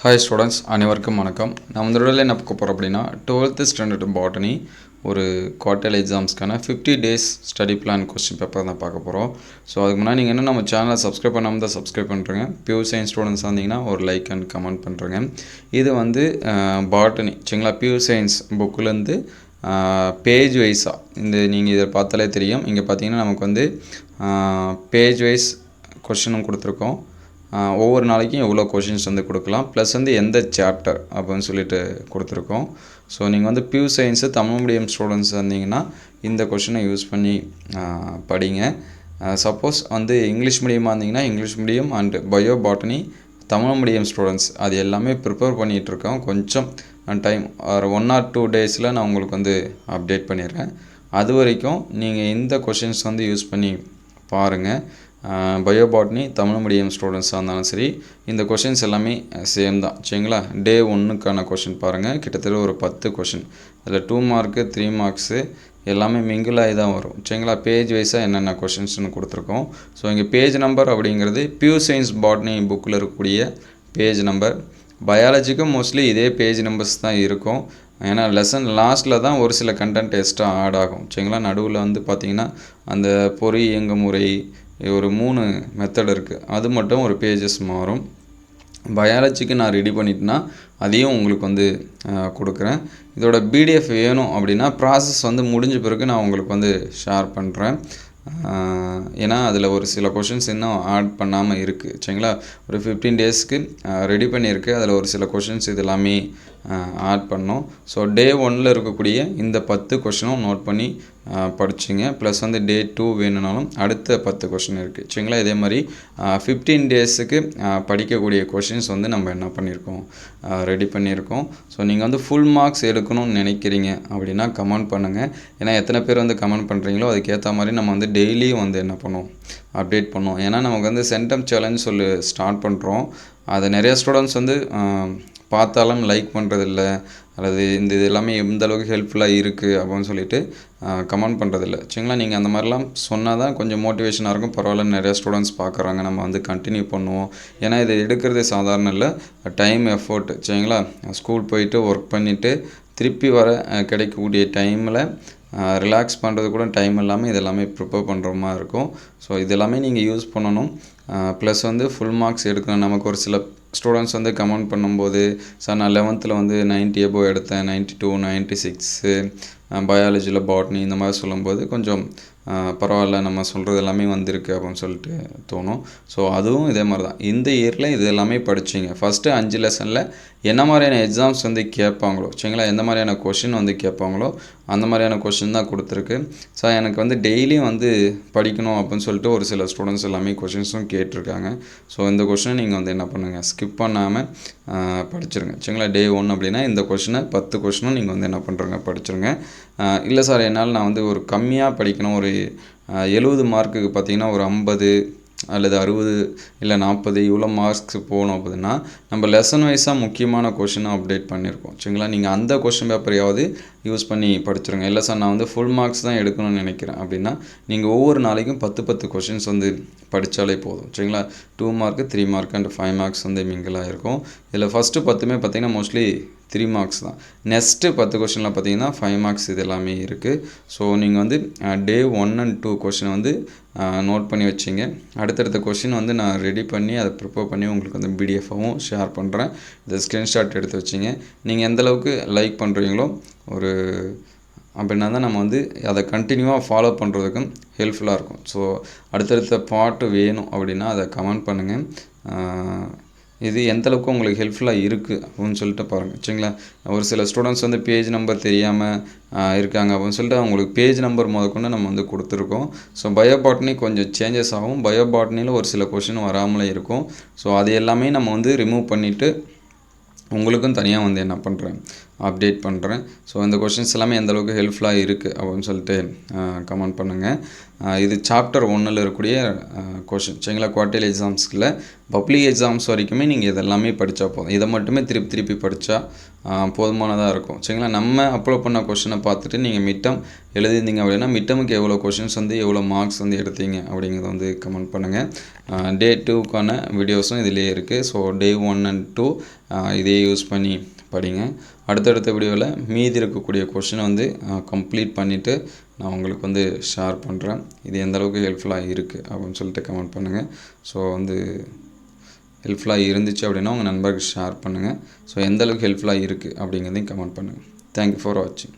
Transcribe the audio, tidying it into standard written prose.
Hi students, அனைவருக்கும் வணக்கம். நான் முதலில் என்ன பார்க்க போகிறோம் அப்படின்னா 12th ஸ்டாண்டர்ட் பாட்டனி ஒரு குவார்டர்லி எக்ஸாம்ஸ்க்கான 50 days study plan question paper தான் பார்க்க போகிறோம். ஸோ அதுக்கு முன்னாடி நீங்கள் என்ன நம்ம சேனலை சப்ஸ்கிரைப் பண்ணாமல் தான் சப்ஸ்கிரைப் பண்ணுறேங்க. பியூர் சயின்ஸ் ஸ்டூடெண்ட்ஸ் வந்தீங்கன்னா ஒரு லைக் அண்ட் கமெண்ட் பண்ணுறேங்க. இது வந்து பாட்டனி சரிங்களா, பியூர் சயின்ஸ் புக்கிலேருந்து பேஜ் வைஸாக நீங்கள் இதை பார்த்தாலே தெரியும். இங்கே பார்த்தீங்கன்னா நமக்கு வந்து பேஜ் வைஸ் கொஸ்டினும் கொடுத்துருக்கோம். ஒவ்வொரு நாளைக்கும் எவ்வளோ கொஷின்ஸ் வந்து கொடுக்கலாம், ப்ளஸ் வந்து எந்த சாப்டர் அப்படின்னு சொல்லிட்டு கொடுத்துருக்கோம். ஸோ நீங்கள் வந்து pure science Tamil medium students வந்தீங்கன்னா இந்த கொஷினை யூஸ் பண்ணி படிங்க. சப்போஸ் வந்து இங்கிலீஷ் மீடியமாக இருந்தீங்கன்னா English medium and bio botany Tamil medium students அது எல்லாமே ப்ரிப்பேர் பண்ணிகிட்ருக்கோம். கொஞ்சம் டைம் ஒரு 1 or 2 டேஸில் நான் உங்களுக்கு வந்து அப்டேட் பண்ணிடுறேன். அது வரைக்கும் நீங்கள் இந்த கொஷின்ஸ் வந்து யூஸ் பண்ணி பாருங்கள். பயோ பாட்னி தமிழ் மீடியம் ஸ்டூடெண்ட்ஸாக இருந்தாலும் சரி, இந்த கொஷின்ஸ் எல்லாமே சேம் தான் சரிங்களா. டே 1க்கான கொஷின் பாருங்கள், கிட்டத்தட்ட ஒரு 10 கொஷின். அதில் 2 மார்க்கு 3 மார்க்ஸு எல்லாமே மிங்கிளாகி தான் வரும் சரிங்களா. பேஜ் வைஸாக என்னென்ன கொஷின்ஸ்னு கொடுத்துருக்கோம். ஸோ இங்கே பேஜ் நம்பர் அப்படிங்கிறது பியூர் சயின்ஸ் பாட்னி புக்கில் இருக்கக்கூடிய பேஜ் நம்பர். பயாலஜிக்கும் மோஸ்ட்லி இதே பேஜ் நம்பர்ஸ் தான் இருக்கும். ஏன்னா லெசன் லாஸ்ட்டில் தான் ஒரு சில கண்டென்ட் எக்ஸ்ட்ரா ஆட் ஆகும் சரிங்களா. நடுவில் வந்து பார்த்திங்கன்னா அந்த பொறி இயங்குமுறை ஒரு 3 மெத்தட் இருக்குது, அது மட்டும் ஒரு பேஜஸ் மாறும். பயாலஜிக்கு நான் ரெடி பண்ணிட்டேன்னா அதையும் உங்களுக்கு வந்து கொடுக்குறேன். இதோட பிடிஎஃப் வேணும் அப்படின்னா ப்ராசஸ் வந்து முடிஞ்ச பிறகு நான் உங்களுக்கு வந்து ஷேர் பண்ணுறேன். ஏன்னா அதில் ஒரு சில கொஷின்ஸ் இன்னும் ஆட் பண்ணாமல் இருக்குது சரிங்களா. ஒரு 15 டேஸ்க்கு ரெடி பண்ணியிருக்கு. அதில் ஒரு சில கொஷின்ஸ் இது எல்லாமே ஆட் பண்ணோம். ஸோ டே 1ல் இருக்கக்கூடிய இந்த 10 கொஷினும் நோட் பண்ணி படிச்சிங்க. ப்ளஸ் வந்து டே 2 வேணும்னாலும் அடுத்த 10 கொஷின் இருக்குது சரிங்களா. இதே மாதிரி 15 டேஸுக்கு படிக்கக்கூடிய கொஷின்ஸ் வந்து நம்ம என்ன பண்ணியிருக்கோம், ரெடி பண்ணியிருக்கோம். ஸோ நீங்கள் வந்து ஃபுல் மார்க்ஸ் எடுக்கணும்னு நினைக்கிறீங்க அப்படின்னா கமெண்ட் பண்ணுங்கள். ஏன்னா எத்தனை பேர் வந்து கமெண்ட் பண்ணுறீங்களோ அதுக்கேற்ற மாதிரி நம்ம வந்து டெய்லியும் வந்து என்ன பண்ணுவோம், அப்டேட் பண்ணுவோம். ஏன்னா நமக்கு வந்து சென்டம் சேலஞ்ச் சொல்லி ஸ்டார்ட் பண்ணுறோம். அதை நிறைய ஸ்டூடெண்ட்ஸ் வந்து பார்த்தாலும் லைக் பண்ணுறதில்ல, அல்லது இது எல்லாமே எந்த அளவுக்கு ஹெல்ப்ஃபுல்லாக இருக்குது அப்படின்னு சொல்லிட்டு கமெண்ட் பண்ணுறதில்ல சரிங்களா. நீங்கள் அந்த மாதிரிலாம் சொன்னால் தான் கொஞ்சம் மோட்டிவேஷனாக இருக்கும். பரவாயில்ல, நிறையா ஸ்டூடெண்ட்ஸ் பார்க்குறாங்க, நம்ம வந்து கண்டினியூ பண்ணுவோம். ஏன்னா இதை எடுக்கிறதே சாதாரண இல்லை, டைம் எஃபோர்ட் சரிங்களா. ஸ்கூல் போயிட்டு ஒர்க் பண்ணிவிட்டு திருப்பி வர கிடைக்கக்கூடிய டைமில் ரிலாக்ஸ் பண்ணுறது கூட டைம் இல்லாமல் இதெல்லாமே ப்ரிப்பேர் பண்ணுற மாதிரி இருக்கும். ஸோ இதெல்லாமே நீங்கள் யூஸ் பண்ணணும். ப்ளஸ் வந்து ஃபுல் மார்க்ஸ் எடுக்கணும். நமக்கு ஒரு சில ஸ்டூடெண்ட்ஸ் வந்து கமெண்ட் பண்ணும்போது, சார் நான் 11th வந்து 90 above எடுத்தேன், 92 96 பயாலஜியில் பாட்னி இந்த மாதிரி சொல்லும்போது கொஞ்சம் பரவாயில்ல, நம்ம சொல்கிறது எல்லாமே வந்திருக்கு அப்படின்னு சொல்லிட்டு தோணும். ஸோ அதுவும் இதே மாதிரி தான். இந்த இயரில் இது எல்லாமே படிச்சிங்க. ஃபஸ்ட்டு 5 லெசனில் என்ன மாதிரியான எக்ஸாம்ஸ் வந்து கேட்பாங்களோ சரிங்களா, எந்த மாதிரியான கொஷின் வந்து கேட்பாங்களோ அந்த மாதிரியான கொஷின் தான் கொடுத்துருக்கு. ஸோ எனக்கு வந்து டெய்லியும் வந்து படிக்கணும் அப்படின்னு சொல்லிட்டு ஒரு சில ஸ்டூடெண்ட்ஸ் எல்லாமே கொஷின்ஸும் கேட்டிருக்காங்க. ஸோ இந்த கொஷினை நீங்கள் வந்து என்ன பண்ணுங்கள், ஸ்கிப் பண்ணாமல் படிச்சிருங்க சரிங்களா. டே 1 அப்படின்னா இந்த கொஷினை 10 கொஷினும் நீங்கள் வந்து என்ன பண்ணுறங்க, படிச்சிருங்க. இல்லை சார் என்னால் நான் வந்து ஒரு கம்மியாக படிக்கணும், ஒரு 70 மார்க்குக்கு பார்த்திங்கன்னா ஒரு 50 அல்லது 60 இல்லை 40 இவ்வளோ மார்க்ஸ் போகணும் அப்படின்னா நம்ம லெசன் வைஸாக முக்கியமான கொஷினை அப்டேட் பண்ணியிருக்கோம் சரிங்களா. நீங்கள் அந்த கொஷின் பேப்பரையாவது யூஸ் பண்ணி படிச்சிருங்க. இல்லை சார் நான் வந்து ஃபுல் மார்க்ஸ் தான் எடுக்கணும்னு நினைக்கிறேன் அப்படின்னா நீங்கள் ஒவ்வொரு நாளைக்கும் 10 கொஷின்ஸ் வந்து படித்தாலே போதும் சரிங்களா. 2 மார்க்கு 3 மார்க் அண்ட் 5 மார்க்ஸ் வந்து மிங்கிளாக இருக்கும். இதில் ஃபஸ்ட்டு 10மே பார்த்திங்கன்னா மோஸ்ட்லி 3 மார்க்ஸ் தான். நெக்ஸ்ட்டு 10 கொஷினில் பார்த்தீங்கன்னா 5 மார்க்ஸ் இது எல்லாமே இருக்குது. ஸோ நீங்கள் வந்து டே 1 and 2 கொஷினை வந்து நோட் பண்ணி வச்சிங்க. அடுத்தடுத்த கொஷின் வந்து நான் ரெடி பண்ணி அதை ப்ரிப்பேர் பண்ணி உங்களுக்கு வந்து பிடிஎஃபாகவும் ஷேர் பண்ணுறேன். இதை ஸ்க்ரீன்ஷாட் எடுத்து வச்சிங்க. நீங்கள் எந்தளவுக்கு லைக் பண்ணுறீங்களோ ஒரு அப்படின்னா தான் நம்ம வந்து அதை கண்டினியூவாக ஃபாலோ பண்ணுறதுக்கும் ஹெல்ப்ஃபுல்லாக இருக்கும். ஸோ அடுத்தடுத்த பாட்டு வேணும் அப்படின்னா அதை கமெண்ட் பண்ணுங்கள். இது எந்தளவுக்கு உங்களுக்கு ஹெல்ப்ஃபுல்லாக இருக்குது அப்படின்னு சொல்லிட்டு பாருங்கள் சரிங்களா. ஒரு சில ஸ்டூடெண்ட்ஸ் வந்து பேஜ் நம்பர் தெரியாமல் இருக்காங்க அப்படின்னு சொல்லிட்டு அவங்களுக்கு பேஜ் நம்பர் முதற்கொண்டு நம்ம வந்து கொடுத்துருக்கோம். ஸோ பயோ பாட்னி கொஞ்சம் சேஞ்சஸ் ஆகும். பயோ பாட்னியில் ஒரு சில கொஷின் வராமலே இருக்கும். ஸோ அது எல்லாமே நம்ம வந்து ரிமூவ் பண்ணிவிட்டு உங்களுக்கும் தனியாக வந்து என்ன பண்ணுறேன், அப்டேட் பண்ணுறேன். ஸோ இந்த கொஷின்ஸ் எல்லாமே எந்த அளவுக்கு ஹெல்ப்ஃபுல்லாக இருக்குது அப்படின்னு சொல்லிட்டு கமெண்ட் பண்ணுங்கள். இது சாப்டர் 1ல் இருக்கக்கூடிய கொஷின் சரிங்களா. குவார்ட்டர்லி எக்ஸாம்ஸ்க்குள்ள பப்ளிக் எக்ஸாம்ஸ் வரைக்குமே நீங்கள் இதெல்லாமே படித்தா போதும். இதை மட்டுமே திருப்பி திருப்பி படித்தா போதுமானதாக இருக்கும் சரிங்களா. நம்ம அப்லோட் பண்ண கொஷினை பார்த்துட்டு நீங்கள் மிட்டம் எழுதியிருந்தீங்க அப்படின்னா மிட்டமுக்கு எவ்வளோ கொஷின்ஸ் வந்து எவ்வளோ மார்க்ஸ் வந்து எடுத்தீங்க அப்படிங்கிறத வந்து கமெண்ட் பண்ணுங்கள். டே 2க்கான வீடியோஸும் இதிலே இருக்குது. ஸோ டே 1 and 2 இதே யூஸ் பண்ணி படிங்க. அடுத்தடுத்த வீடியோவில் மீதி இருக்கக்கூடிய கொஷினை வந்து கம்ப்ளீட் பண்ணிவிட்டு நான் உங்களுக்கு வந்து ஷேர் பண்ணுறேன். இது எந்த அளவுக்கு ஹெல்ப்ஃபுல்லாக இருக்குது அப்படின்னு சொல்லிட்டு கமெண்ட் பண்ணுங்கள். ஸோ வந்து ஹெல்ப்ஃபுல்லாக இருந்துச்சு அப்படின்னா உங்கள் நண்பருக்கு ஷேர் பண்ணுங்கள். ஸோ எந்த அளவுக்கு ஹெல்ப்ஃபுல்லாக இருக்குது அப்படிங்கிறதையும் கமெண்ட் பண்ணுங்கள். தேங்க்யூ ஃபார் வாட்சிங்.